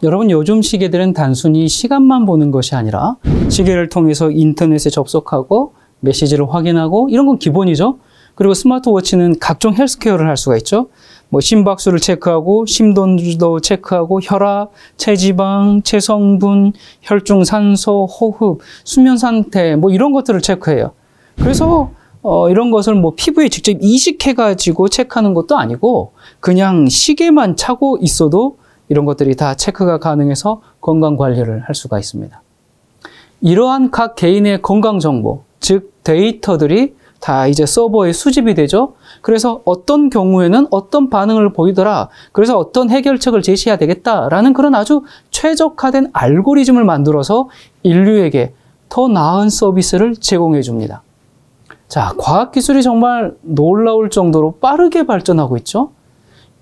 여러분, 요즘 시계들은 단순히 시간만 보는 것이 아니라 시계를 통해서 인터넷에 접속하고 메시지를 확인하고 이런 건 기본이죠. 그리고 스마트워치는 각종 헬스케어를 할 수가 있죠. 뭐 심박수를 체크하고 심도도 체크하고 혈압, 체지방, 체성분, 혈중 산소, 호흡, 수면 상태 뭐 이런 것들을 체크해요. 그래서 이런 것을 뭐 피부에 직접 이식해가지고 체크하는 것도 아니고 그냥 시계만 차고 있어도 이런 것들이 다 체크가 가능해서 건강 관리를 할 수가 있습니다. 이러한 각 개인의 건강 정보, 즉 데이터들이 다 이제 서버에 수집이 되죠. 그래서 어떤 경우에는 어떤 반응을 보이더라. 그래서 어떤 해결책을 제시해야 되겠다라는 그런 아주 최적화된 알고리즘을 만들어서 인류에게 더 나은 서비스를 제공해 줍니다. 자, 과학기술이 정말 놀라울 정도로 빠르게 발전하고 있죠.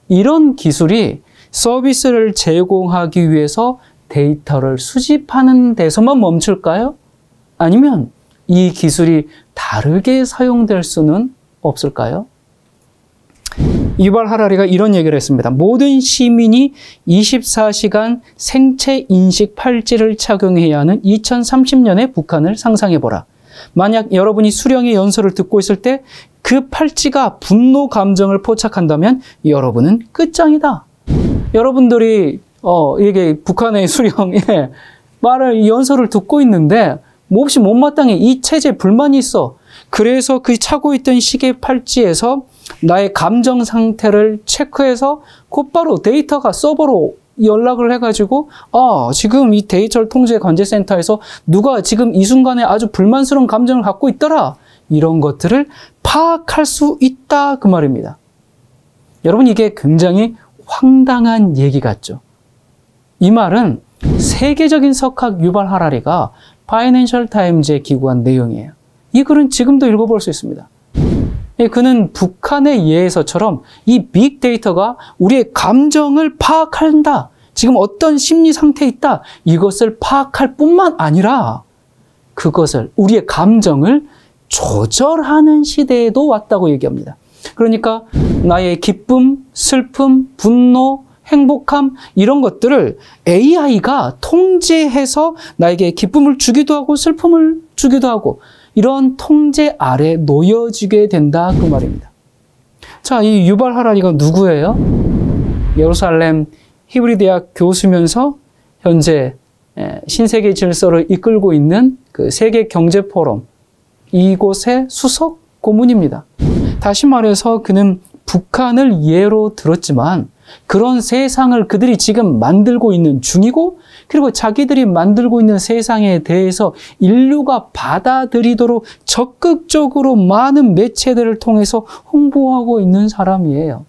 이런 기술이 서비스를 제공하기 위해서 데이터를 수집하는 데서만 멈출까요? 아니면 이 기술이 다르게 사용될 수는 없을까요? 유발 하라리가 이런 얘기를 했습니다. 모든 시민이 24시간 생체 인식 팔찌를 착용해야 하는 2030년의 북한을 상상해보라. 만약 여러분이 수령의 연설을 듣고 있을 때 그 팔찌가 분노 감정을 포착한다면 여러분은 끝장이다. 여러분들이 이게 북한의 수령의 말을 연설을 듣고 있는데 몹시 못마땅해 이 체제에 불만이 있어. 그래서 그 차고 있던 시계 팔찌에서 나의 감정 상태를 체크해서 곧바로 데이터가 서버로 연락을 해가지고 지금 이 데이터 통제 관제센터에서 누가 지금 이 순간에 아주 불만스러운 감정을 갖고 있더라. 이런 것들을 파악할 수 있다 그 말입니다. 여러분, 이게 굉장히 황당한 얘기 같죠. 이 말은 세계적인 석학 유발 하라리가 파이낸셜 타임즈에 기고한 내용이에요. 이 글은 지금도 읽어볼 수 있습니다. 그는 북한의 예에서처럼 이 빅데이터가 우리의 감정을 파악한다. 지금 어떤 심리 상태에 있다. 이것을 파악할 뿐만 아니라 그것을 우리의 감정을 조절하는 시대에도 왔다고 얘기합니다. 그러니까 나의 기쁨, 슬픔, 분노, 행복함 이런 것들을 AI가 통제해서 나에게 기쁨을 주기도 하고 슬픔을 주기도 하고 이런 통제 아래 놓여지게 된다 그 말입니다. 자, 이 유발 하라리가 누구예요? 예루살렘 히브리 대학 교수면서 현재 신세계 질서를 이끌고 있는 그 세계 경제 포럼 이곳의 수석 고문입니다. 다시 말해서 그는 북한을 예로 들었지만 그런 세상을 그들이 지금 만들고 있는 중이고 그리고 자기들이 만들고 있는 세상에 대해서 인류가 받아들이도록 적극적으로 많은 매체들을 통해서 홍보하고 있는 사람이에요.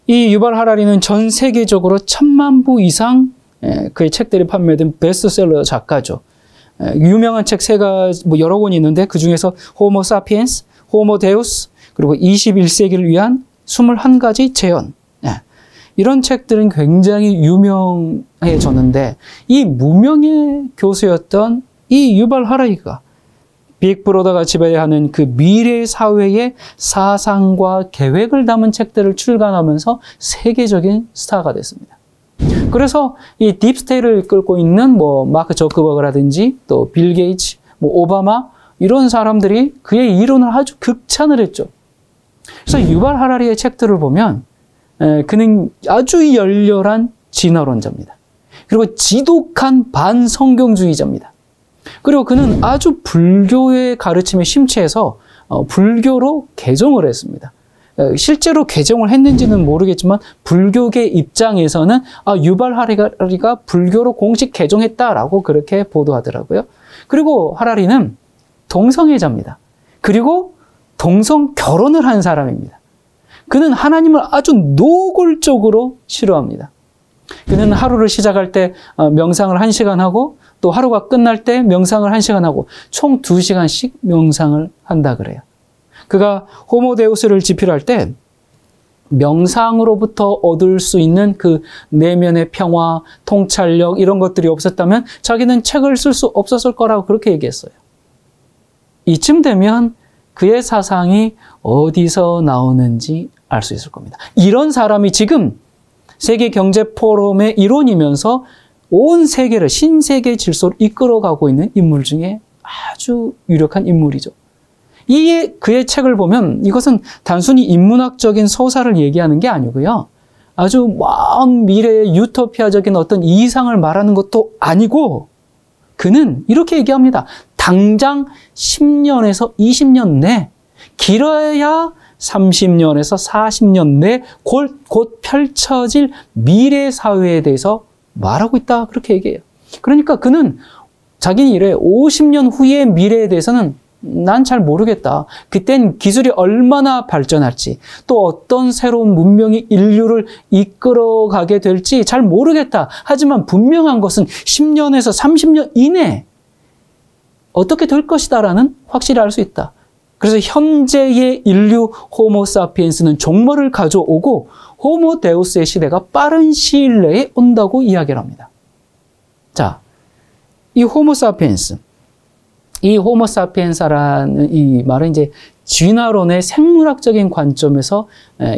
이 유발 하라리는 전 세계적으로 1000만 부 이상 그의 책들이 판매된 베스트셀러 작가죠. 유명한 책 뭐 여러 권이 있는데 그 중에서 호모 사피엔스, 호모 데우스, 그리고 21세기를 위한 21가지 재현. 이런 책들은 굉장히 유명해졌는데 이 무명의 교수였던 이 유발 하라리가 빅브로더가 지배하는 그 미래 사회의 사상과 계획을 담은 책들을 출간하면서 세계적인 스타가 됐습니다. 그래서 이 딥스테이를 이끌고 있는 뭐 마크 저커버그라든지 또 빌 게이츠, 뭐 오바마 이런 사람들이 그의 이론을 아주 극찬을 했죠. 그래서 유발 하라리의 책들을 보면 그는 아주 열렬한 진화론자입니다. 그리고 지독한 반성경주의자입니다. 그리고 그는 아주 불교의 가르침에 심취해서 불교로 개종을 했습니다. 실제로 개종을 했는지는 모르겠지만 불교계 입장에서는 유발 하라리가 불교로 공식 개종했다라고 그렇게 보도하더라고요. 그리고 하라리는 동성애자입니다. 그리고 동성 결혼을 한 사람입니다. 그는 하나님을 아주 노골적으로 싫어합니다. 그는 하루를 시작할 때 명상을 1시간 하고 또 하루가 끝날 때 명상을 1시간 하고 총 2시간씩 명상을 한다 그래요. 그가 호모데우스를 집필할 때 명상으로부터 얻을 수 있는 그 내면의 평화, 통찰력 이런 것들이 없었다면 자기는 책을 쓸 수 없었을 거라고 그렇게 얘기했어요. 이쯤 되면 그의 사상이 어디서 나오는지 알 수 있을 겁니다. 이런 사람이 지금 세계경제포럼의 일원이면서 온 세계를 신세계 질서로 이끌어가고 있는 인물 중에 아주 유력한 인물이죠. 그의 책을 보면 이것은 단순히 인문학적인 서사를 얘기하는 게 아니고요. 아주 먼 미래의 유토피아적인 어떤 이상을 말하는 것도 아니고 그는 이렇게 얘기합니다. 당장 10년에서 20년 내, 길어야 30년에서 40년 내 곧 펼쳐질 미래 사회에 대해서 말하고 있다. 그렇게 얘기해요. 그러니까 그는 자기 일에 50년 후의 미래에 대해서는 난 잘 모르겠다. 그땐 기술이 얼마나 발전할지, 또 어떤 새로운 문명이 인류를 이끌어가게 될지 잘 모르겠다. 하지만 분명한 것은 10년에서 30년 이내 어떻게 될 것이다라는 확실히 알 수 있다. 그래서 현재의 인류 호모사피엔스는 종말을 가져오고 호모데우스의 시대가 빠른 시일 내에 온다고 이야기를 합니다. 자, 이 호모사피엔스, 이 호모사피엔사라는 이 말은 이제 진화론의 생물학적인 관점에서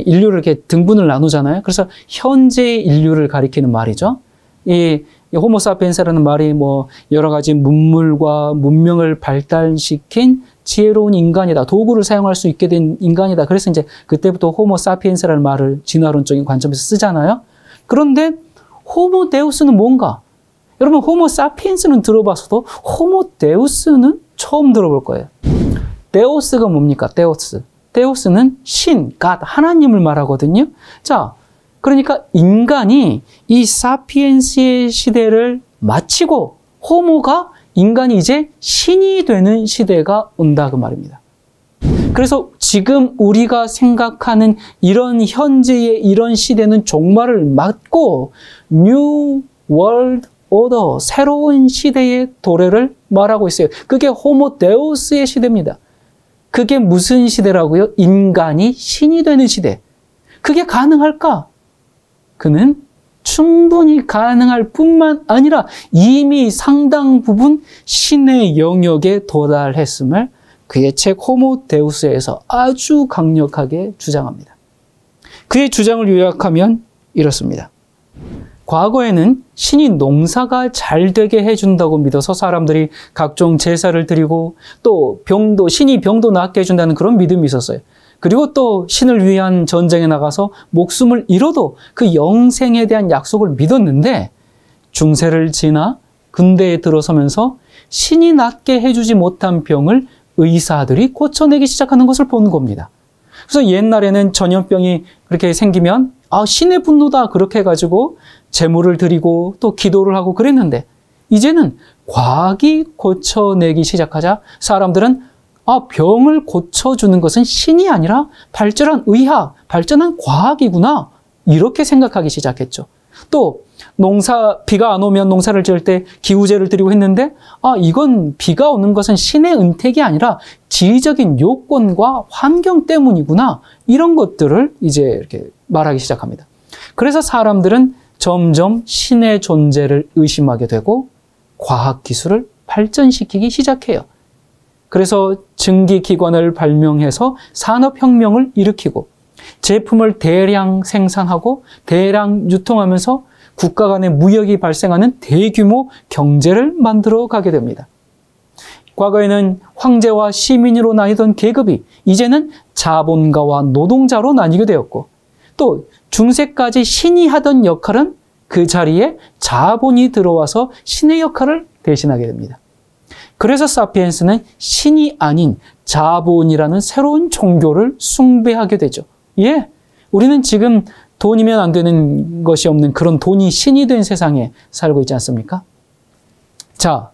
인류를 이렇게 등분을 나누잖아요. 그래서 현재의 인류를 가리키는 말이죠. 이 호모사피엔사라는 말이 뭐 여러 가지 문물과 문명을 발달시킨 지혜로운 인간이다. 도구를 사용할 수 있게 된 인간이다. 그래서 이제 그때부터 호모사피엔스라는 말을 진화론적인 관점에서 쓰잖아요. 그런데 호모데우스는 뭔가? 여러분 호모사피엔스는 들어봤어도 호모데우스는 처음 들어볼 거예요. 데우스가 뭡니까? 데우스. 데우스는 신, 갓, 하나님을 말하거든요. 자, 그러니까 인간이 이 사피엔스의 시대를 마치고 호모가 인간이 이제 신이 되는 시대가 온다 그 말입니다. 그래서 지금 우리가 생각하는 이런 현재의 이런 시대는 종말을 맞고 New World Order, 새로운 시대의 도래를 말하고 있어요. 그게 호모데우스의 시대입니다. 그게 무슨 시대라고요? 인간이 신이 되는 시대. 그게 가능할까? 그는 충분히 가능할 뿐만 아니라 이미 상당 부분 신의 영역에 도달했음을 그의 책 호모데우스에서 아주 강력하게 주장합니다. 그의 주장을 요약하면 이렇습니다. 과거에는 신이 농사가 잘 되게 해준다고 믿어서 사람들이 각종 제사를 드리고 또 신이 병도 낫게 해준다는 그런 믿음이 있었어요. 그리고 또 신을 위한 전쟁에 나가서 목숨을 잃어도 그 영생에 대한 약속을 믿었는데 중세를 지나 근대에 들어서면서 신이 낫게 해주지 못한 병을 의사들이 고쳐내기 시작하는 것을 본 겁니다. 그래서 옛날에는 전염병이 그렇게 생기면 신의 분노다 그렇게 해가지고 제물을 드리고 또 기도를 하고 그랬는데 이제는 과학이 고쳐내기 시작하자 사람들은 병을 고쳐주는 것은 신이 아니라 발전한 의학, 발전한 과학이구나 이렇게 생각하기 시작했죠. 또 비가 안 오면 농사를 지을 때 기우제를 드리고 했는데 이건 비가 오는 것은 신의 은택이 아니라 지리적인 요건과 환경 때문이구나 이런 것들을 이제 이렇게 말하기 시작합니다. 그래서 사람들은 점점 신의 존재를 의심하게 되고 과학기술을 발전시키기 시작해요. 그래서 증기기관을 발명해서 산업혁명을 일으키고 제품을 대량 생산하고 대량 유통하면서 국가 간의 무역이 발생하는 대규모 경제를 만들어 가게 됩니다. 과거에는 황제와 시민으로 나뉘던 계급이 이제는 자본가와 노동자로 나뉘게 되었고 또 중세까지 신이 하던 역할은 그 자리에 자본이 들어와서 신의 역할을 대신하게 됩니다. 그래서 사피엔스는 신이 아닌 자본이라는 새로운 종교를 숭배하게 되죠. 우리는 지금 돈이면 안 되는 것이 없는 그런 돈이 신이 된 세상에 살고 있지 않습니까? 자,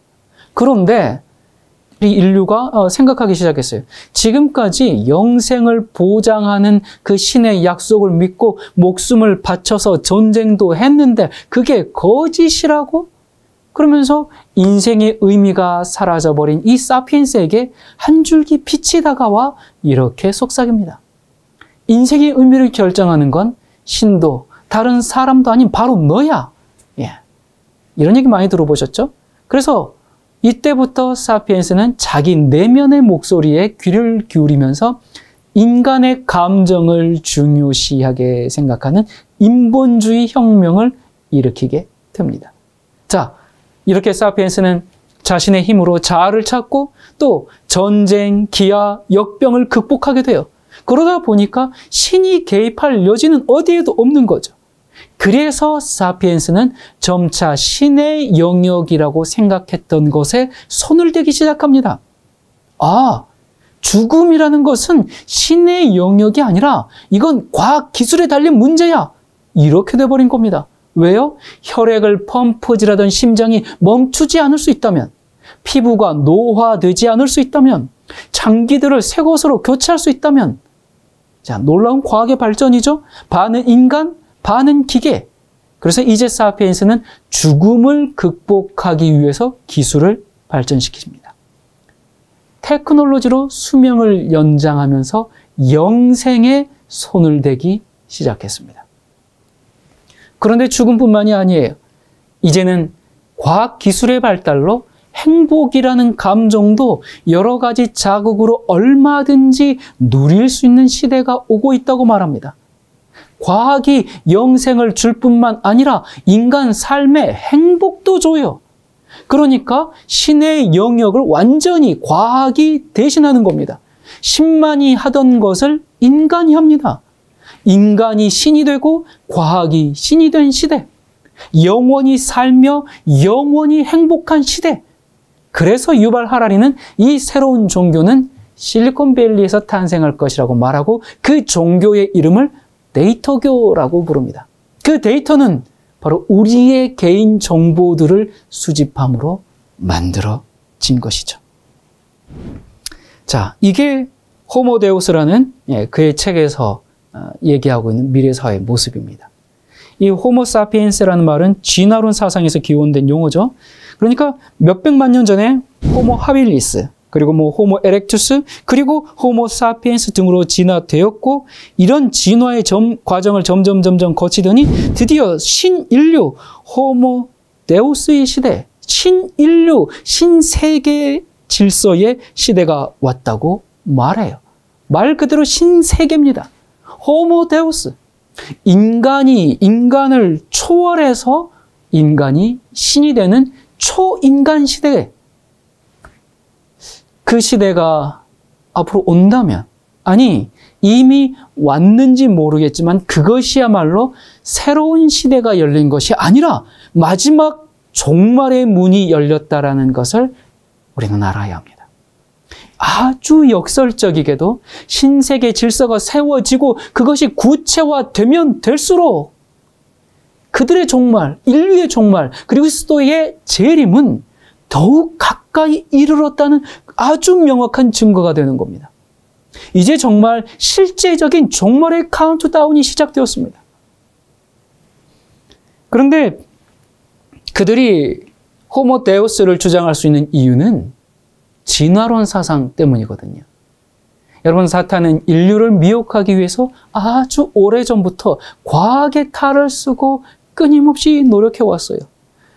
그런데 인류가 생각하기 시작했어요. 지금까지 영생을 보장하는 그 신의 약속을 믿고 목숨을 바쳐서 전쟁도 했는데 그게 거짓이라고? 그러면서 인생의 의미가 사라져버린 이 사피엔스에게 한 줄기 빛이 다가와 이렇게 속삭입니다. 인생의 의미를 결정하는 건 신도 다른 사람도 아닌 바로 너야. 예. 이런 얘기 많이 들어보셨죠? 그래서 이때부터 사피엔스는 자기 내면의 목소리에 귀를 기울이면서 인간의 감정을 중요시하게 생각하는 인본주의 혁명을 일으키게 됩니다. 자, 이렇게 사피엔스는 자신의 힘으로 자아를 찾고 또 전쟁, 기아, 역병을 극복하게 돼요. 그러다 보니까 신이 개입할 여지는 어디에도 없는 거죠. 그래서 사피엔스는 점차 신의 영역이라고 생각했던 것에 손을 대기 시작합니다. 아, 죽음이라는 것은 신의 영역이 아니라 이건 과학기술에 달린 문제야. 이렇게 돼버린 겁니다. 왜요? 혈액을 펌프질하던 심장이 멈추지 않을 수 있다면, 피부가 노화되지 않을 수 있다면, 장기들을 새 것으로 교체할 수 있다면, 자, 놀라운 과학의 발전이죠. 반은 인간, 반은 기계. 그래서 이제 사피엔스는 죽음을 극복하기 위해서 기술을 발전시킵니다. 테크놀로지로 수명을 연장하면서 영생에 손을 대기 시작했습니다. 그런데 죽음뿐만이 아니에요. 이제는 과학기술의 발달로 행복이라는 감정도 여러 가지 자극으로 얼마든지 누릴 수 있는 시대가 오고 있다고 말합니다. 과학이 영생을 줄 뿐만 아니라 인간 삶의 행복도 줘요. 그러니까 신의 영역을 완전히 과학이 대신하는 겁니다. 신만이 하던 것을 인간이 합니다. 인간이 신이 되고 과학이 신이 된 시대. 영원히 살며 영원히 행복한 시대. 그래서 유발 하라리는 이 새로운 종교는 실리콘밸리에서 탄생할 것이라고 말하고 그 종교의 이름을 데이터교라고 부릅니다. 그 데이터는 바로 우리의 개인 정보들을 수집함으로 만들어진 것이죠. 자, 이게 호모데우스라는 그의 책에서 얘기하고 있는 미래사회의 모습입니다. 이 호모사피엔스라는 말은 진화론 사상에서 기원된 용어죠. 그러니까 몇백만 년 전에 호모 하빌리스, 그리고 호모 에렉투스, 그리고 호모 사피엔스 등으로 진화되었고, 이런 진화의 과정을 점점 거치더니 드디어 신인류, 호모 데우스의 시대, 신인류, 신세계 질서의 시대가 왔다고 말해요. 말 그대로 신세계입니다. 호모 데우스. 인간이 인간을 초월해서 인간이 신이 되는 초인간 시대. 그 시대가 앞으로 온다면, 아니 이미 왔는지 모르겠지만 그것이야말로 새로운 시대가 열린 것이 아니라 마지막 종말의 문이 열렸다라는 것을 우리는 알아야 합니다. 아주 역설적이게도 신세계 질서가 세워지고 그것이 구체화되면 될수록 그들의 종말, 인류의 종말, 그리스도의 재림은 더욱 가까이 이르렀다는 아주 명확한 증거가 되는 겁니다. 이제 정말 실제적인 종말의 카운트다운이 시작되었습니다. 그런데 그들이 호모데우스를 주장할 수 있는 이유는 진화론 사상 때문이거든요. 여러분, 사탄은 인류를 미혹하기 위해서 아주 오래전부터 과학의 탈을 쓰고 끊임없이 노력해왔어요.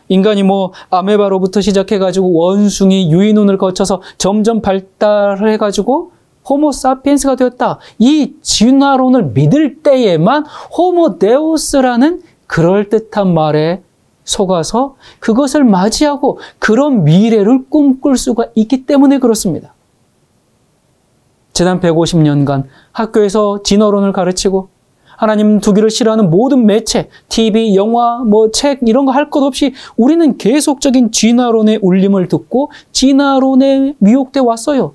인간이 아메바로부터 시작해가지고 원숭이, 유인원을 거쳐서 점점 발달을 해가지고 호모사피엔스가 되었다. 이 진화론을 믿을 때에만 호모데우스라는 그럴듯한 말에 속아서 그것을 맞이하고 그런 미래를 꿈꿀 수가 있기 때문에 그렇습니다. 지난 150년간 학교에서 진화론을 가르치고 하나님 두기를 싫어하는 모든 매체, TV, 영화, 책 이런 거 할 것 없이 우리는 계속적인 진화론의 울림을 듣고 진화론에 미혹돼 왔어요.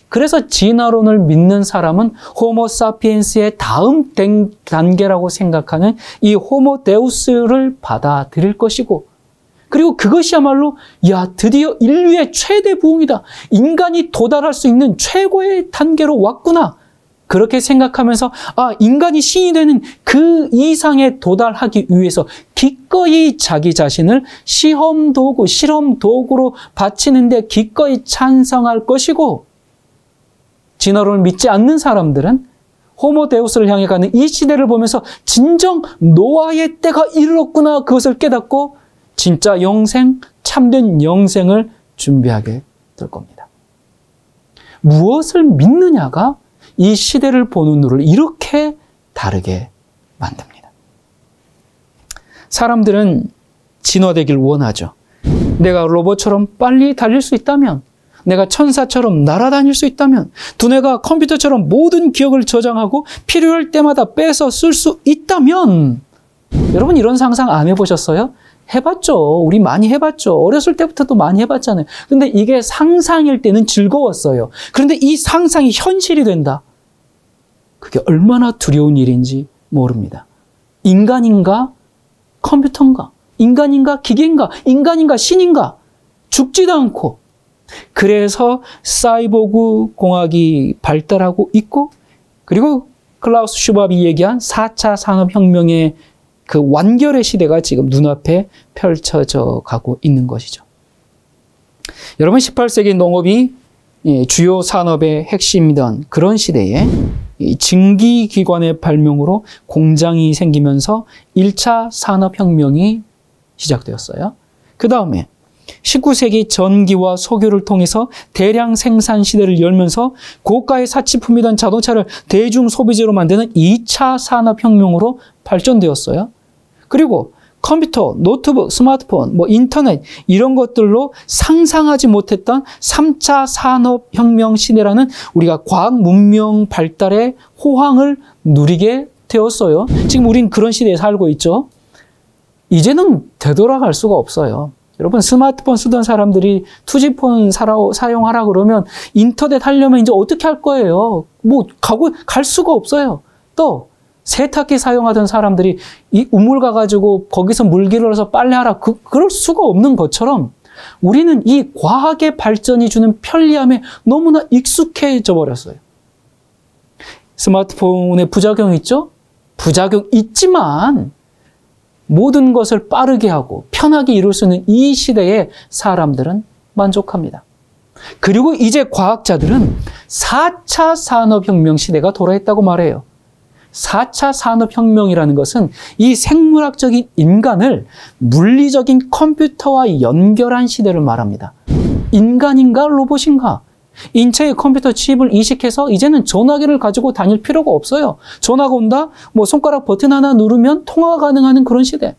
그래서 진화론을 믿는 사람은 호모사피엔스의 다음 단계라고 생각하는 이 호모데우스를 받아들일 것이고, 그리고 그것이야말로 드디어 인류의 최대 부흥이다. 인간이 도달할 수 있는 최고의 단계로 왔구나. 그렇게 생각하면서 인간이 신이 되는 그 이상에 도달하기 위해서 기꺼이 자기 자신을 시험 도구, 실험 도구로 바치는데 기꺼이 찬성할 것이고, 진화론을 믿지 않는 사람들은 호모데우스를 향해 가는 이 시대를 보면서 진정 노아의 때가 이르렀구나 그것을 깨닫고 진짜 영생, 참된 영생을 준비하게 될 겁니다. 무엇을 믿느냐가 이 시대를 보는 눈을 이렇게 다르게 만듭니다. 사람들은 진화되길 원하죠. 내가 로봇처럼 빨리 달릴 수 있다면, 내가 천사처럼 날아다닐 수 있다면, 두뇌가 컴퓨터처럼 모든 기억을 저장하고 필요할 때마다 빼서 쓸 수 있다면, 여러분 이런 상상 안 해보셨어요? 해봤죠. 우리 많이 해봤죠. 어렸을 때부터도 많이 해봤잖아요. 근데 이게 상상일 때는 즐거웠어요. 그런데 이 상상이 현실이 된다. 그게 얼마나 두려운 일인지 모릅니다. 인간인가? 컴퓨터인가? 인간인가? 기계인가? 인간인가? 신인가? 죽지도 않고. 그래서 사이보그 공학이 발달하고 있고, 그리고 클라우스 슈밥이 얘기한 4차 산업혁명의 그 완결의 시대가 지금 눈앞에 펼쳐져 가고 있는 것이죠. 여러분 18세기 농업이 주요 산업의 핵심이던 그런 시대에 증기기관의 발명으로 공장이 생기면서 1차 산업혁명이 시작되었어요. 그 다음에 19세기 전기와 석유를 통해서 대량 생산 시대를 열면서 고가의 사치품이던 자동차를 대중 소비재로 만드는 2차 산업혁명으로 발전되었어요. 그리고 컴퓨터, 노트북, 스마트폰, 인터넷 이런 것들로 상상하지 못했던 3차 산업혁명 시대라는 우리가 과학 문명 발달의 호황을 누리게 되었어요. 지금 우린 그런 시대에 살고 있죠. 이제는 되돌아갈 수가 없어요. 여러분 스마트폰 쓰던 사람들이 투지폰 사용하라 그러면 인터넷 하려면 이제 어떻게 할 거예요? 갈 수가 없어요. 또 세탁기 사용하던 사람들이 이 우물 가가지고 거기서 물 길러서 빨래하라. 그럴 수가 없는 것처럼 우리는 이 과학의 발전이 주는 편리함에 너무나 익숙해져 버렸어요. 스마트폰에 부작용이 있죠? 부작용 있지만 모든 것을 빠르게 하고 편하게 이룰 수 있는 이 시대에 사람들은 만족합니다. 그리고 이제 과학자들은 4차 산업혁명 시대가 돌아왔다고 말해요. 4차 산업혁명이라는 것은 이 생물학적인 인간을 물리적인 컴퓨터와 연결한 시대를 말합니다. 인간인가 로봇인가? 인체의 컴퓨터 칩을 이식해서 이제는 전화기를 가지고 다닐 필요가 없어요. 전화가 온다? 손가락 버튼 하나 누르면 통화가 가능한 그런 시대.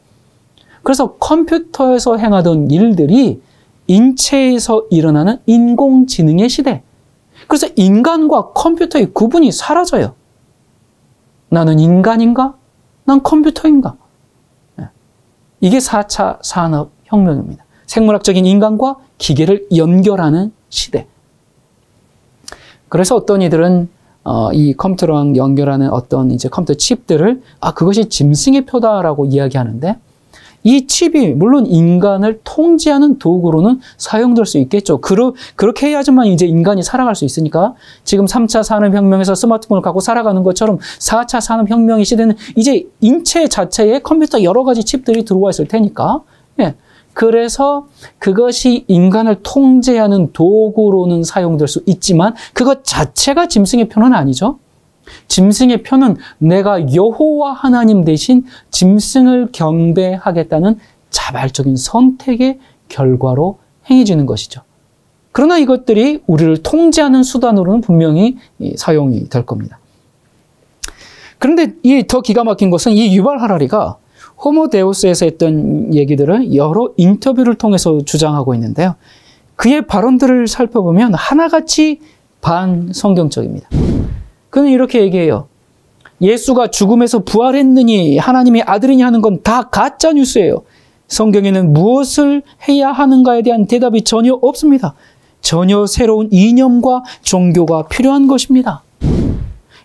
그래서 컴퓨터에서 행하던 일들이 인체에서 일어나는 인공지능의 시대. 그래서 인간과 컴퓨터의 구분이 사라져요. 나는 인간인가? 난 컴퓨터인가? 이게 4차 산업혁명입니다. 생물학적인 인간과 기계를 연결하는 시대. 그래서 어떤 이들은 이 컴퓨터랑 연결하는 어떤 이제 컴퓨터 칩들을 그것이 짐승의 표다라고 이야기하는데 이 칩이 물론 인간을 통제하는 도구로는 사용될 수 있겠죠. 그렇게 해야지만 이제 인간이 살아갈 수 있으니까 지금 3차 산업혁명에서 스마트폰을 갖고 살아가는 것처럼 4차 산업혁명의 시대는 이제 인체 자체에 컴퓨터 여러 가지 칩들이 들어와 있을 테니까 그래서 그것이 인간을 통제하는 도구로는 사용될 수 있지만 그것 자체가 짐승의 표는 아니죠. 짐승의 표는 내가 여호와 하나님 대신 짐승을 경배하겠다는 자발적인 선택의 결과로 행해지는 것이죠. 그러나 이것들이 우리를 통제하는 수단으로는 분명히 사용이 될 겁니다. 그런데 이 더 기가 막힌 것은 이 유발 하라리가 호모데우스에서 했던 얘기들을 여러 인터뷰를 통해서 주장하고 있는데요. 그의 발언들을 살펴보면 하나같이 반성경적입니다. 그는 이렇게 얘기해요. 예수가 죽음에서 부활했느니 하나님의 아들이니 하는 건 다 가짜 뉴스예요. 성경에는 무엇을 해야 하는가에 대한 대답이 전혀 없습니다. 전혀 새로운 이념과 종교가 필요한 것입니다.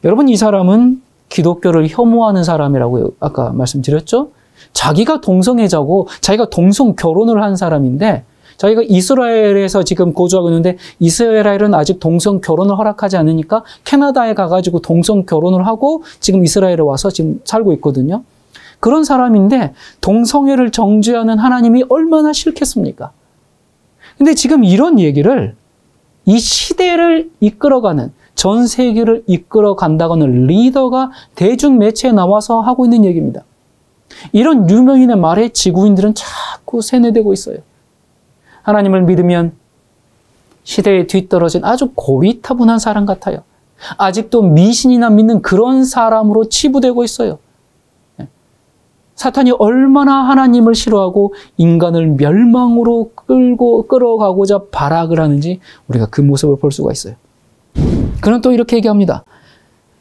여러분 이 사람은 기독교를 혐오하는 사람이라고 아까 말씀드렸죠? 자기가 동성애자고 자기가 동성 결혼을 한 사람인데 자기가 이스라엘에서 지금 거주하고 있는데 이스라엘은 아직 동성 결혼을 허락하지 않으니까 캐나다에 가가지고 동성 결혼을 하고 지금 이스라엘에 와서 지금 살고 있거든요. 그런 사람인데 동성애를 정죄하는 하나님이 얼마나 싫겠습니까? 근데 지금 이런 얘기를 이 시대를 이끌어가는 전 세계를 이끌어 간다고는 리더가 대중매체에 나와서 하고 있는 얘기입니다. 이런 유명인의 말에 지구인들은 자꾸 세뇌되고 있어요. 하나님을 믿으면 시대에 뒤떨어진 아주 고리타분한 사람 같아요. 아직도 미신이나 믿는 그런 사람으로 치부되고 있어요. 사탄이 얼마나 하나님을 싫어하고 인간을 멸망으로 끌어가고자 발악을 하는지 우리가 그 모습을 볼 수가 있어요. 그는 또 이렇게 얘기합니다.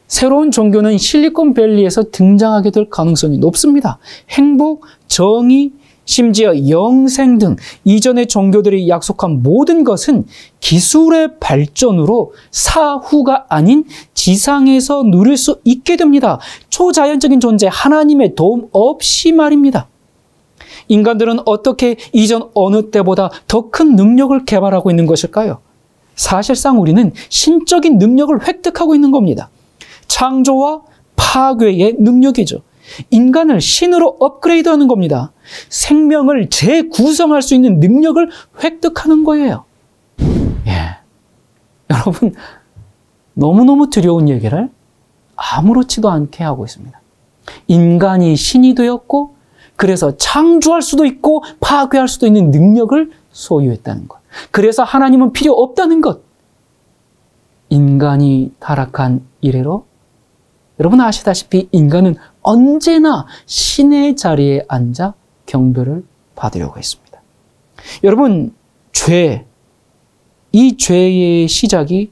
새로운 종교는 실리콘밸리에서 등장하게 될 가능성이 높습니다. 행복, 정의, 심지어 영생 등 이전의 종교들이 약속한 모든 것은 기술의 발전으로 사후가 아닌 지상에서 누릴 수 있게 됩니다. 초자연적인 존재 하나님의 도움 없이 말입니다. 인간들은 어떻게 이전 어느 때보다 더 큰 능력을 개발하고 있는 것일까요? 사실상 우리는 신적인 능력을 획득하고 있는 겁니다. 창조와 파괴의 능력이죠. 인간을 신으로 업그레이드하는 겁니다. 생명을 재구성할 수 있는 능력을 획득하는 거예요. 예. 여러분, 너무너무 두려운 얘기를 아무렇지도 않게 하고 있습니다. 인간이 신이 되었고, 그래서 창조할 수도 있고 파괴할 수도 있는 능력을 소유했다는 것. 그래서 하나님은 필요 없다는 것. 인간이 타락한 이래로 여러분 아시다시피 인간은 언제나 신의 자리에 앉아 경배를 받으려고 했습니다. 여러분, 이 죄의 시작이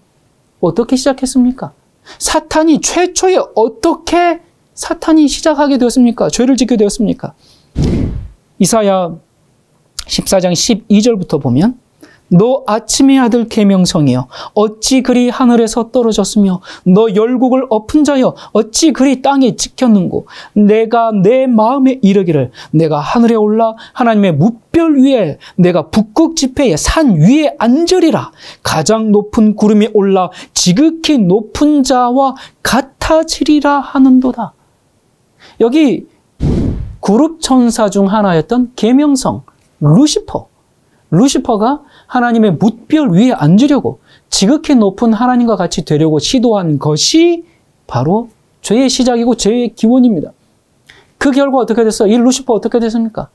어떻게 시작했습니까? 사탄이 최초에 어떻게 사탄이 시작하게 되었습니까? 죄를 짓게 되었습니까? 이사야 14장 12절부터 보면 너 아침의 아들 계명성이여 어찌 그리 하늘에서 떨어졌으며 너 열국을 엎은 자여 어찌 그리 땅에 찍혔는고 내가 내 마음에 이르기를 내가 하늘에 올라 하나님의 뭇별 위에 내가 북극 지폐의 산 위에 앉으리라 가장 높은 구름에 올라 지극히 높은 자와 같아지리라 하는도다. 여기 그룹 천사 중 하나였던 계명성 루시퍼가 하나님의 뭇별 위에 앉으려고 지극히 높은 하나님과 같이 되려고 시도한 것이 바로 죄의 시작이고 죄의 기원입니다. 그 결과 어떻게 됐어요? 이 루시퍼 어떻게 됐습니까?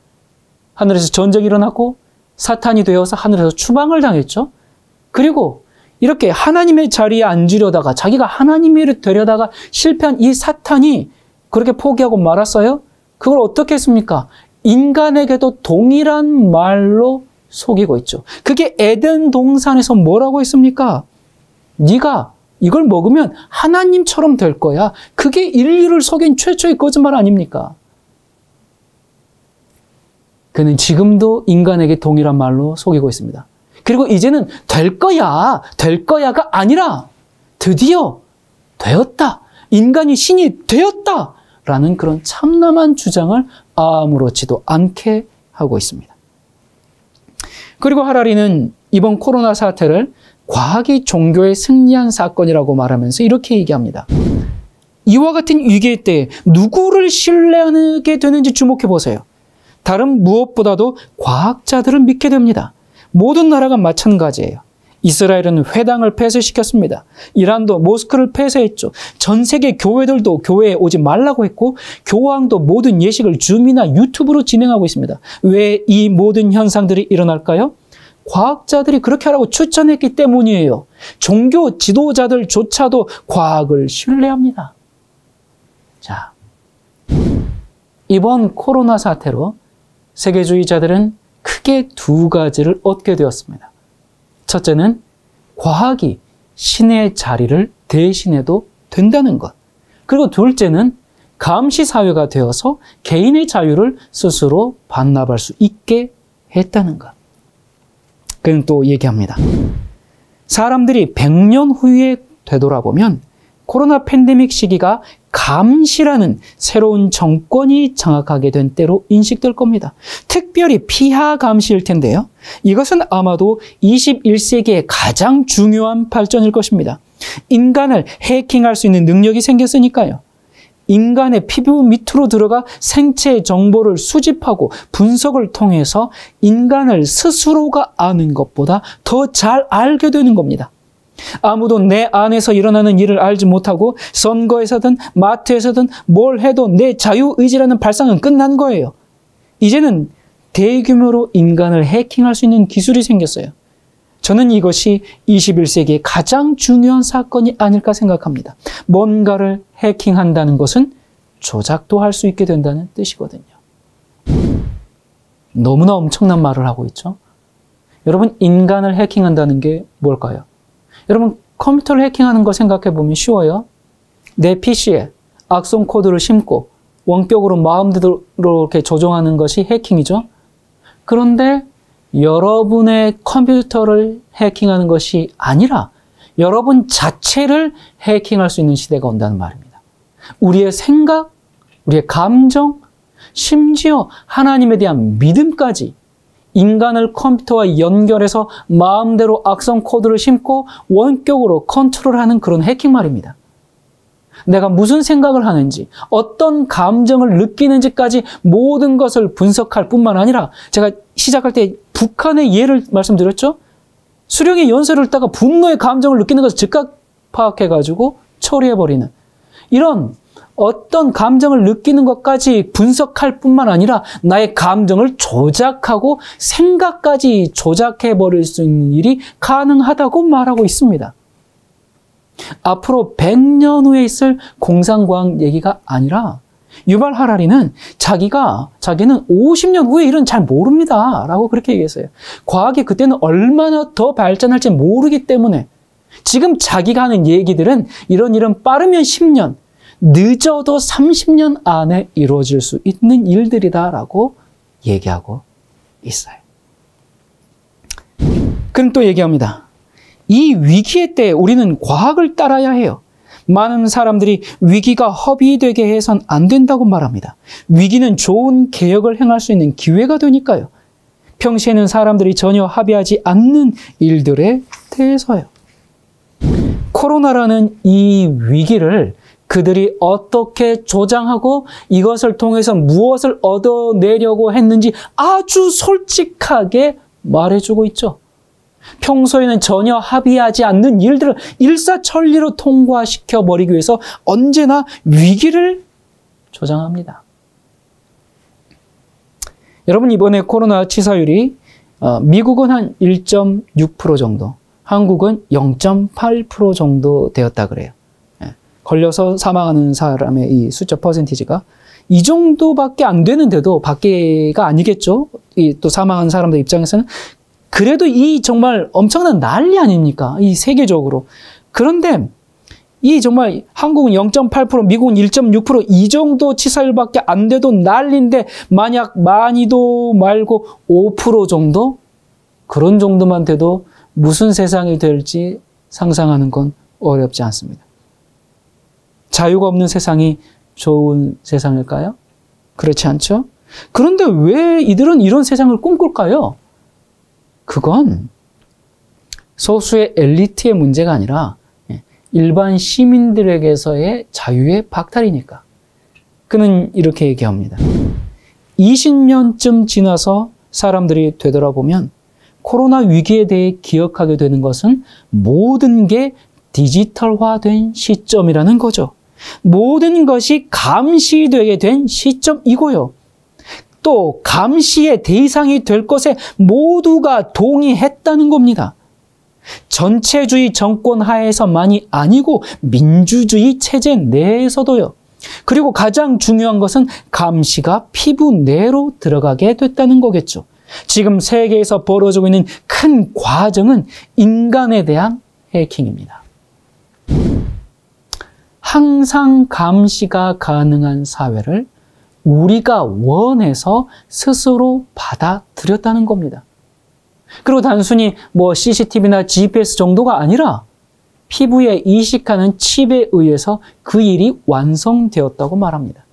하늘에서 전쟁이 일어났고 사탄이 되어서 하늘에서 추방을 당했죠. 그리고 이렇게 하나님의 자리에 앉으려다가 자기가 하나님이 되려다가 실패한 이 사탄이 그렇게 포기하고 말았어요? 그걸 어떻게 했습니까? 인간에게도 동일한 말로 속이고 있죠. 그게 에덴 동산에서 뭐라고 했습니까? 네가 이걸 먹으면 하나님처럼 될 거야. 그게 인류를 속인 최초의 거짓말 아닙니까? 그는 지금도 인간에게 동일한 말로 속이고 있습니다. 그리고 이제는 될 거야가 아니라 드디어 되었다. 인간이 신이 되었다라는 그런 참남한 주장을 아무렇지도 않게 하고 있습니다. 그리고 하라리는 이번 코로나 사태를 과학이 종교에 승리한 사건이라고 말하면서 이렇게 얘기합니다. 이와 같은 위기의 때에 누구를 신뢰하게 되는지 주목해 보세요. 다른 무엇보다도 과학자들을 믿게 됩니다. 모든 나라가 마찬가지예요. 이스라엘은 회당을 폐쇄시켰습니다. 이란도 모스크를 폐쇄했죠. 전 세계 교회들도 교회에 오지 말라고 했고 교황도 모든 예식을 줌이나 유튜브로 진행하고 있습니다. 왜 이 모든 현상들이 일어날까요? 과학자들이 그렇게 하라고 추천했기 때문이에요. 종교 지도자들조차도 과학을 신뢰합니다. 자, 이번 코로나 사태로 세계주의자들은 크게 두 가지를 얻게 되었습니다. 첫째는 과학이 신의 자리를 대신해도 된다는 것. 그리고 둘째는 감시사회가 되어서 개인의 자유를 스스로 반납할 수 있게 했다는 것. 그는 또 얘기합니다. 사람들이 100년 후에 되돌아보면 코로나 팬데믹 시기가 감시라는 새로운 정권이 장악하게 된 때로 인식될 겁니다. 특별히 피하 감시일 텐데요. 이것은 아마도 21세기의 가장 중요한 발전일 것입니다. 인간을 해킹할 수 있는 능력이 생겼으니까요. 인간의 피부 밑으로 들어가 생체 정보를 수집하고 분석을 통해서 인간을 스스로가 아는 것보다 더 잘 알게 되는 겁니다. 아무도 내 안에서 일어나는 일을 알지 못하고 선거에서든 마트에서든 뭘 해도 내 자유의지라는 발상은 끝난 거예요. 이제는 대규모로 인간을 해킹할 수 있는 기술이 생겼어요. 저는 이것이 21세기의 가장 중요한 사건이 아닐까 생각합니다. 뭔가를 해킹한다는 것은 조작도 할 수 있게 된다는 뜻이거든요. 너무나 엄청난 말을 하고 있죠. 여러분, 인간을 해킹한다는 게 뭘까요? 여러분, 컴퓨터를 해킹하는 거 생각해 보면 쉬워요. 내 PC에 악성 코드를 심고 원격으로 마음대로 이렇게 조종하는 것이 해킹이죠. 그런데 여러분의 컴퓨터를 해킹하는 것이 아니라 여러분 자체를 해킹할 수 있는 시대가 온다는 말입니다. 우리의 생각, 우리의 감정, 심지어 하나님에 대한 믿음까지 인간을 컴퓨터와 연결해서 마음대로 악성 코드를 심고 원격으로 컨트롤하는 그런 해킹 말입니다. 내가 무슨 생각을 하는지, 어떤 감정을 느끼는지까지 모든 것을 분석할 뿐만 아니라, 제가 시작할 때 북한의 예를 말씀드렸죠? 수령의 연설을 듣다가 분노의 감정을 느끼는 것을 즉각 파악해가지고 처리해버리는 이런 어떤 감정을 느끼는 것까지 분석할 뿐만 아니라 나의 감정을 조작하고 생각까지 조작해버릴 수 있는 일이 가능하다고 말하고 있습니다. 앞으로 100년 후에 있을 공상과학 얘기가 아니라 유발 하라리는 자기는 50년 후에 일은 잘 모릅니다 라고 그렇게 얘기했어요. 과학이 그때는 얼마나 더 발전할지 모르기 때문에 지금 자기가 하는 얘기들은 이런 빠르면 10년, 늦어도 30년 안에 이루어질 수 있는 일들이다 라고 얘기하고 있어요. 그럼 또 얘기합니다. 이 위기의 때 우리는 과학을 따라야 해요. 많은 사람들이 위기가 허비되게 해선 안 된다고 말합니다. 위기는 좋은 개혁을 행할 수 있는 기회가 되니까요. 평시에는 사람들이 전혀 합의하지 않는 일들에 대해서요. 코로나라는 이 위기를 그들이 어떻게 조장하고 이것을 통해서 무엇을 얻어내려고 했는지 아주 솔직하게 말해주고 있죠. 평소에는 전혀 합의하지 않는 일들을 일사천리로 통과시켜버리기 위해서 언제나 위기를 조장합니다. 여러분, 이번에 코로나 치사율이 미국은 한 1.6% 정도, 한국은 0.8% 정도 되었다 그래요. 걸려서 사망하는 사람의 이 숫자 퍼센티지가 이 정도밖에 안 되는데도 밖에가 아니겠죠. 또 사망하는 사람들 입장에서는 그래도 이 정말 엄청난 난리 아닙니까? 이 세계적으로. 그런데 이 정말 한국은 0.8%, 미국은 1.6% 이 정도 치사율밖에 안 돼도 난리인데 만약 많이도 말고 5% 정도? 그런 정도만 돼도 무슨 세상이 될지 상상하는 건 어렵지 않습니다. 자유가 없는 세상이 좋은 세상일까요? 그렇지 않죠? 그런데 왜 이들은 이런 세상을 꿈꿀까요? 그건 소수의 엘리트의 문제가 아니라 일반 시민들에게서의 자유의 박탈이니까. 그는 이렇게 얘기합니다. 20년쯤 지나서 사람들이 되돌아보면 코로나 위기에 대해 기억하게 되는 것은 모든 게 디지털화된 시점이라는 거죠. 모든 것이 감시되게 된 시점이고요. 또 감시의 대상이 될 것에 모두가 동의했다는 겁니다. 전체주의 정권 하에서만이 아니고 민주주의 체제 내에서도요. 그리고 가장 중요한 것은 감시가 피부 내로 들어가게 됐다는 거겠죠. 지금 세계에서 벌어지고 있는 큰 과정은 인간에 대한 해킹입니다. 항상 감시가 가능한 사회를 우리가 원해서 스스로 받아들였다는 겁니다. 그리고 단순히 CCTV나 GPS 정도가 아니라 피부에 이식하는 칩에 의해서 그 일이 완성되었다고 말합니다.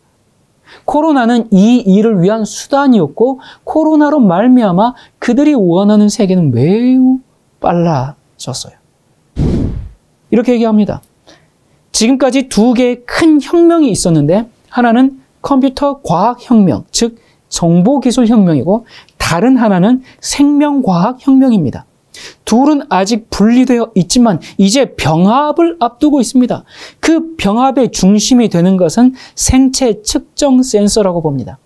코로나는 이 일을 위한 수단이었고 코로나로 말미암아 그들이 원하는 세계는 매우 빨라졌어요. 이렇게 얘기합니다. 지금까지 두 개의 큰 혁명이 있었는데 하나는 컴퓨터 과학혁명, 즉 정보기술혁명이고 다른 하나는 생명과학혁명입니다. 둘은 아직 분리되어 있지만 이제 병합을 앞두고 있습니다. 그 병합의 중심이 되는 것은 생체 측정 센서라고 봅니다.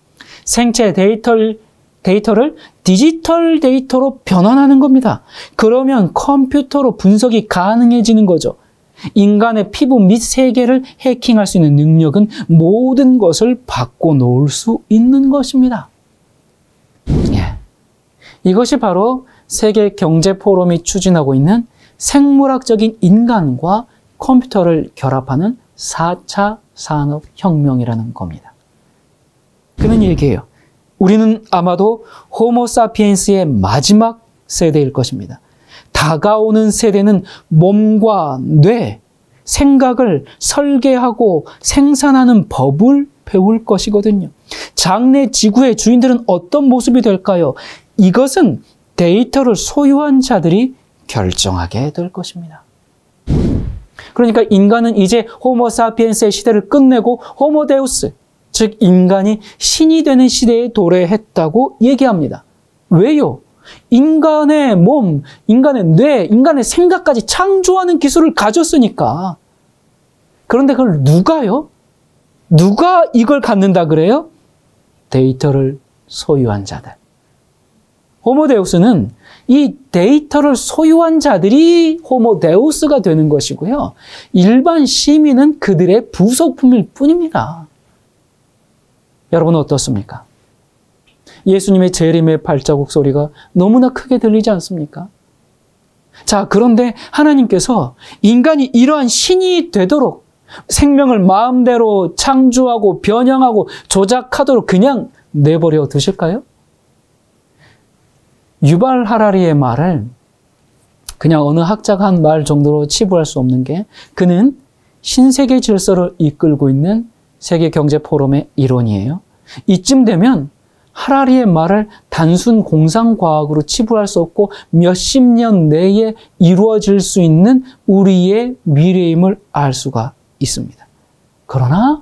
생체 데이터를 디지털 데이터로 변환하는 겁니다. 그러면 컴퓨터로 분석이 가능해지는 거죠. 인간의 피부 및 세계를 해킹할 수 있는 능력은 모든 것을 바꿔놓을 수 있는 것입니다. 이것이 바로 세계경제포럼이 추진하고 있는 생물학적인 인간과 컴퓨터를 결합하는 4차 산업혁명이라는 겁니다. 그는 얘기해요. 우리는 아마도 호모사피엔스의 마지막 세대일 것입니다. 다가오는 세대는 몸과 뇌, 생각을 설계하고 생산하는 법을 배울 것이거든요. 장래 지구의 주인들은 어떤 모습이 될까요? 이것은 데이터를 소유한 자들이 결정하게 될 것입니다. 그러니까 인간은 이제 호모사피엔스의 시대를 끝내고 호모데우스, 즉 인간이 신이 되는 시대에 도래했다고 얘기합니다. 왜요? 인간의 몸, 인간의 뇌, 인간의 생각까지 창조하는 기술을 가졌으니까. 그런데 그걸 누가요? 누가 이걸 갖는다 그래요? 데이터를 소유한 자들. 호모데우스는 이 데이터를 소유한 자들이 호모데우스가 되는 것이고요. 일반 시민은 그들의 부속품일 뿐입니다. 여러분은 어떻습니까? 예수님의 재림의 발자국 소리가 너무나 크게 들리지 않습니까? 자, 그런데 하나님께서 인간이 이러한 신이 되도록 생명을 마음대로 창조하고 변형하고 조작하도록 그냥 내버려 두실까요? 유발 하라리의 말을 그냥 어느 학자가 한 말 정도로 치부할 수 없는 게, 그는 신세계 질서를 이끌고 있는 세계경제포럼의 일원이에요. 이쯤 되면 하라리의 말을 단순 공상과학으로 치부할 수 없고 몇십 년 내에 이루어질 수 있는 우리의 미래임을 알 수가 있습니다. 그러나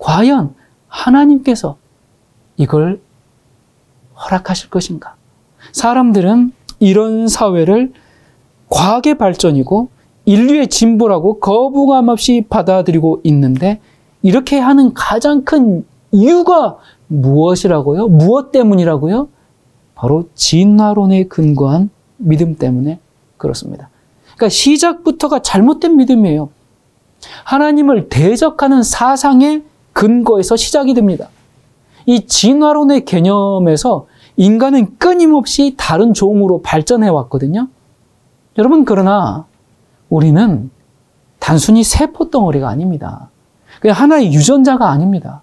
과연 하나님께서 이걸 허락하실 것인가? 사람들은 이런 사회를 과학의 발전이고 인류의 진보라고 거부감 없이 받아들이고 있는데, 이렇게 하는 가장 큰 이유가 무엇이라고요? 무엇 때문이라고요? 바로 진화론에 근거한 믿음 때문에 그렇습니다. 그러니까 시작부터가 잘못된 믿음이에요. 하나님을 대적하는 사상의 근거에서 시작이 됩니다. 이 진화론의 개념에서 인간은 끊임없이 다른 종으로 발전해 왔거든요. 여러분, 그러나 우리는 단순히 세포덩어리가 아닙니다. 그냥 하나의 유전자가 아닙니다.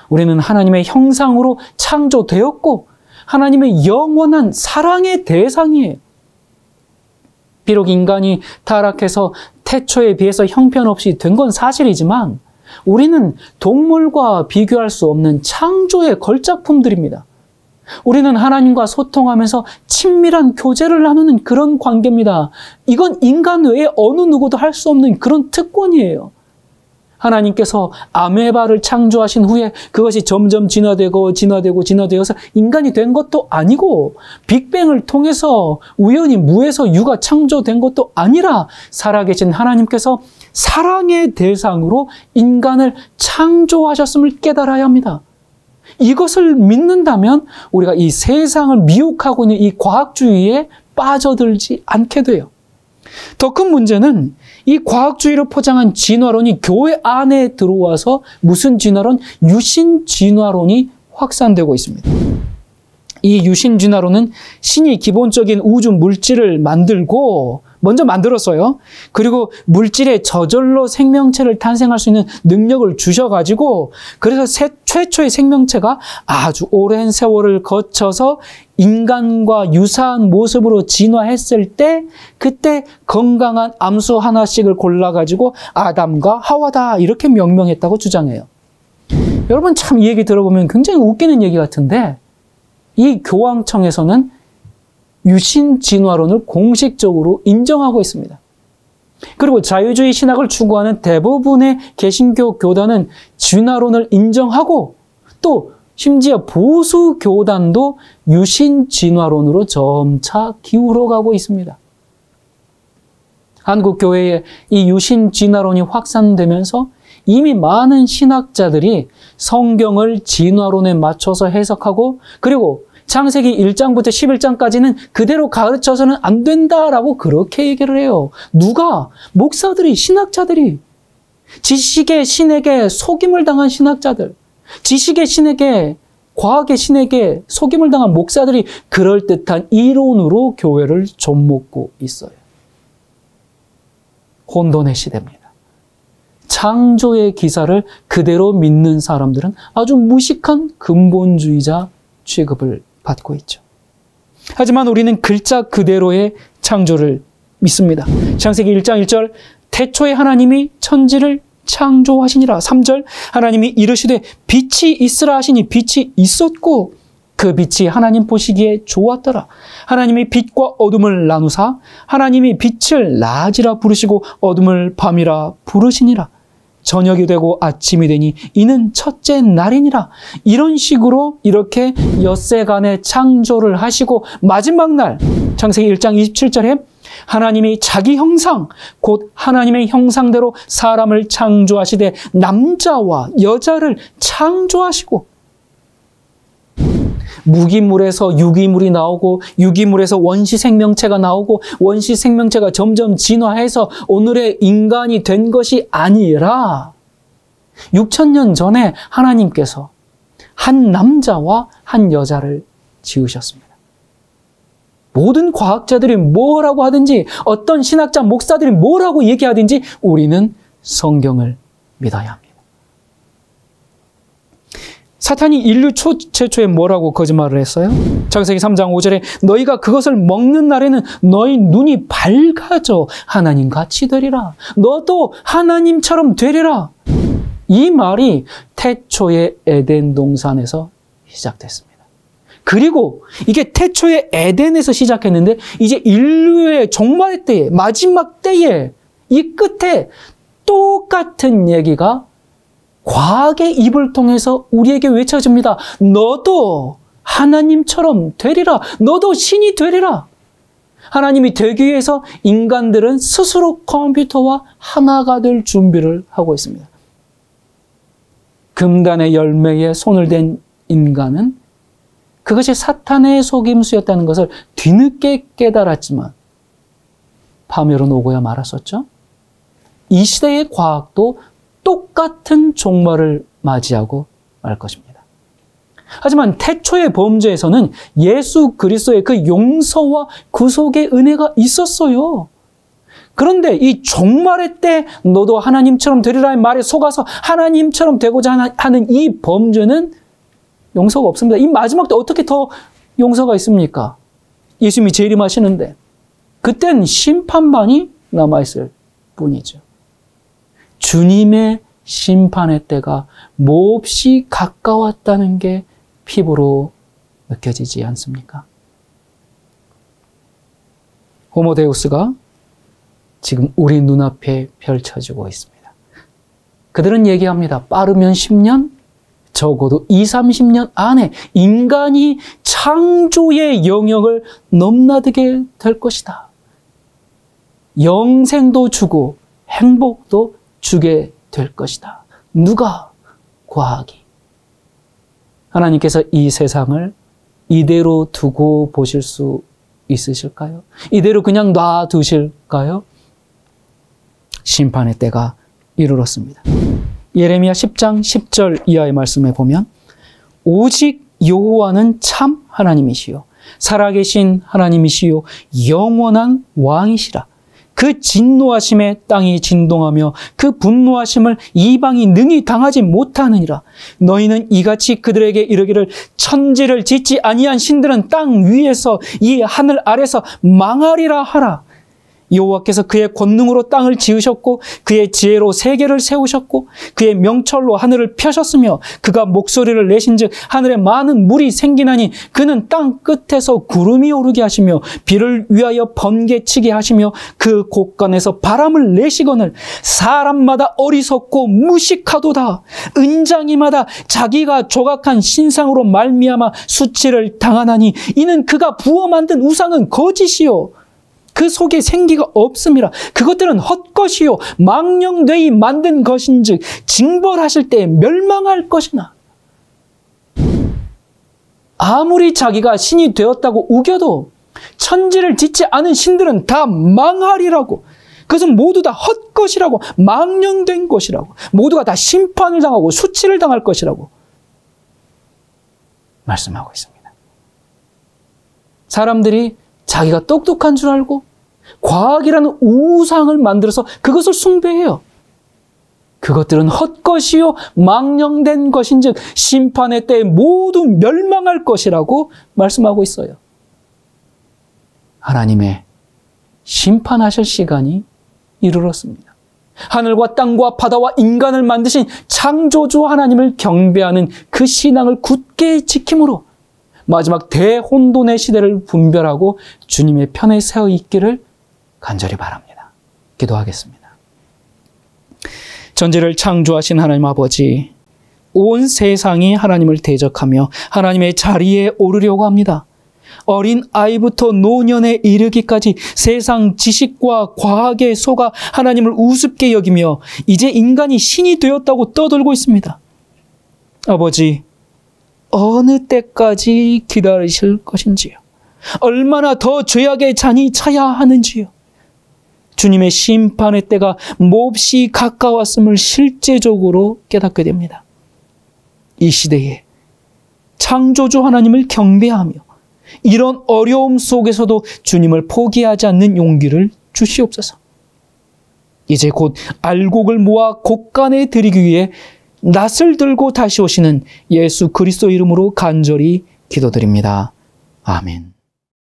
우리는 하나님의 형상으로 창조되었고 하나님의 영원한 사랑의 대상이에요. 비록 인간이 타락해서 태초에 비해서 형편없이 된 건 사실이지만 우리는 동물과 비교할 수 없는 창조의 걸작품들입니다. 우리는 하나님과 소통하면서 친밀한 교제를 나누는 그런 관계입니다. 이건 인간 외에 어느 누구도 할 수 없는 그런 특권이에요. 하나님께서 아메바를 창조하신 후에 그것이 점점 진화되어서 인간이 된 것도 아니고, 빅뱅을 통해서 우연히 무에서 유가 창조된 것도 아니라 살아계신 하나님께서 사랑의 대상으로 인간을 창조하셨음을 깨달아야 합니다. 이것을 믿는다면 우리가 이 세상을 미혹하고 있는 이 과학주의에 빠져들지 않게 돼요. 더 큰 문제는 이 과학주의로 포장한 진화론이 교회 안에 들어와서 무슨 진화론? 유신 진화론이 확산되고 있습니다. 이 유신 진화론은 신이 기본적인 우주 물질을 먼저 만들었어요. 그리고 물질에 저절로 생명체를 탄생할 수 있는 능력을 주셔가지고, 그래서 최초의 생명체가 아주 오랜 세월을 거쳐서 인간과 유사한 모습으로 진화했을 때, 그때 건강한 암수 하나씩을 골라가지고 아담과 하와다 이렇게 명명했다고 주장해요. 여러분, 참 이 얘기 들어보면 굉장히 웃기는 얘기 같은데, 이 교황청에서는 유신 진화론을 공식적으로 인정하고 있습니다. 그리고 자유주의 신학을 추구하는 대부분의 개신교 교단은 진화론을 인정하고 또 심지어 보수 교단도 유신 진화론으로 점차 기울어가고 있습니다. 한국 교회에 이 유신 진화론이 확산되면서 이미 많은 신학자들이 성경을 진화론에 맞춰서 해석하고, 그리고 창세기 1장부터 11장까지는 그대로 가르쳐서는 안 된다라고 그렇게 얘기를 해요. 누가? 목사들이, 신학자들이. 지식의 신에게 속임을 당한 신학자들, 지식의 신에게, 과학의 신에게 속임을 당한 목사들이 그럴듯한 이론으로 교회를 좀먹고 있어요. 혼돈의 시대입니다. 창조의 기사를 그대로 믿는 사람들은 아주 무식한 근본주의자 취급을 받고 있죠. 하지만 우리는 글자 그대로의 창조를 믿습니다. 창세기 1장 1절, 태초에 하나님이 천지를 창조하시니라. 3절, 하나님이 이르시되 빛이 있으라 하시니 빛이 있었고 그 빛이 하나님 보시기에 좋았더라. 하나님이 빛과 어둠을 나누사 하나님이 빛을 낮이라 부르시고 어둠을 밤이라 부르시니라. 저녁이 되고 아침이 되니 이는 첫째 날이니라. 이런 식으로 이렇게 엿새간의 창조를 하시고 마지막 날 창세기 1장 27절에 하나님이 자기 형상, 곧 하나님의 형상대로 사람을 창조하시되 남자와 여자를 창조하시고, 무기물에서 유기물이 나오고 유기물에서 원시 생명체가 나오고 원시 생명체가 점점 진화해서 오늘의 인간이 된 것이 아니라 6,000년 전에 하나님께서 한 남자와 한 여자를 지으셨습니다. 모든 과학자들이 뭐라고 하든지, 어떤 신학자 목사들이 뭐라고 얘기하든지 우리는 성경을 믿어야 합니다. 사탄이 인류 최초에 뭐라고 거짓말을 했어요? 창세기 3장 5절에 너희가 그것을 먹는 날에는 너희 눈이 밝아져 하나님같이 되리라. 너도 하나님처럼 되리라. 이 말이 태초의 에덴 동산에서 시작됐습니다. 그리고 이게 태초의 에덴에서 시작했는데 이제 인류의 종말의 때에, 마지막 때에, 이 끝에 똑같은 얘기가 과학의 입을 통해서 우리에게 외쳐집니다. 너도 하나님처럼 되리라. 너도 신이 되리라. 하나님이 되기 위해서 인간들은 스스로 컴퓨터와 하나가 될 준비를 하고 있습니다. 금단의 열매에 손을 댄 인간은 그것이 사탄의 속임수였다는 것을 뒤늦게 깨달았지만 파멸은 오고야 말았었죠. 이 시대의 과학도 똑같은 종말을 맞이하고 말 것입니다. 하지만 태초의 범죄에서는 예수 그리스도의 그 용서와 구속의 은혜가 있었어요. 그런데 이 종말의 때 너도 하나님처럼 되리라는 말에 속아서 하나님처럼 되고자 하는 이 범죄는 용서가 없습니다. 이 마지막 때 어떻게 더 용서가 있습니까? 예수님이 재림하시는데 그땐 심판만이 남아있을 뿐이죠. 주님의 심판의 때가 몹시 가까웠다는 게 피부로 느껴지지 않습니까? 호모데우스가 지금 우리 눈앞에 펼쳐지고 있습니다. 그들은 얘기합니다. 빠르면 10년, 적어도 20-30년 안에 인간이 창조의 영역을 넘나들게 될 것이다. 영생도 주고 행복도 주게 될 것이다. 누가? 과학이. 하나님께서 이 세상을 이대로 두고 보실 수 있으실까요? 이대로 그냥 놔두실까요? 심판의 때가 이르렀습니다. 예레미야 10장 10절 이하의 말씀에 보면 오직 여호와는 참 하나님이시요 살아계신 하나님이시요 영원한 왕이시라. 그 진노하심에 땅이 진동하며 그 분노하심을 이방이 능히 당하지 못하느니라. 너희는 이같이 그들에게 이르기를 천지를 짓지 아니한 신들은 땅 위에서 이 하늘 아래서 망하리라 하라. 여호와께서 그의 권능으로 땅을 지으셨고 그의 지혜로 세계를 세우셨고 그의 명철로 하늘을 펴셨으며 그가 목소리를 내신즉 하늘에 많은 물이 생기나니 그는 땅 끝에서 구름이 오르게 하시며 비를 위하여 번개치게 하시며 그 곳간에서 바람을 내시거늘 사람마다 어리석고 무식하도다. 은장이마다 자기가 조각한 신상으로 말미암아 수치를 당하나니 이는 그가 부어 만든 우상은 거짓이요 그 속에 생기가 없음이라. 그것들은 헛것이요 망령되이 만든 것인즉 징벌하실 때에 멸망할 것이나. 아무리 자기가 신이 되었다고 우겨도 천지를 짓지 않은 신들은 다 망하리라고. 그것은 모두 다 헛것이라고, 망령된 것이라고, 모두가 다 심판을 당하고 수치를 당할 것이라고 말씀하고 있습니다. 사람들이 자기가 똑똑한 줄 알고 과학이라는 우상을 만들어서 그것을 숭배해요. 그것들은 헛것이요 망령된 것인즉 심판의 때에 모두 멸망할 것이라고 말씀하고 있어요. 하나님의 심판하실 시간이 이르렀습니다. 하늘과 땅과 바다와 인간을 만드신 창조주 하나님을 경배하는 그 신앙을 굳게 지킴으로 마지막 대혼돈의 시대를 분별하고 주님의 편에 세워 있기를 간절히 바랍니다. 기도하겠습니다. 전지를 창조하신 하나님 아버지, 온 세상이 하나님을 대적하며 하나님의 자리에 오르려고 합니다. 어린 아이부터 노년에 이르기까지 세상 지식과 과학에 속아 하나님을 우습게 여기며 이제 인간이 신이 되었다고 떠들고 있습니다. 아버지, 어느 때까지 기다리실 것인지요? 얼마나 더 죄악의 잔이 차야 하는지요? 주님의 심판의 때가 몹시 가까웠음을 실제적으로 깨닫게 됩니다. 이 시대에 창조주 하나님을 경배하며 이런 어려움 속에서도 주님을 포기하지 않는 용기를 주시옵소서. 이제 곧 알곡을 모아 곳간에 드리기 위해 낫을 들고 다시 오시는 예수 그리스도 이름으로 간절히 기도드립니다. 아멘.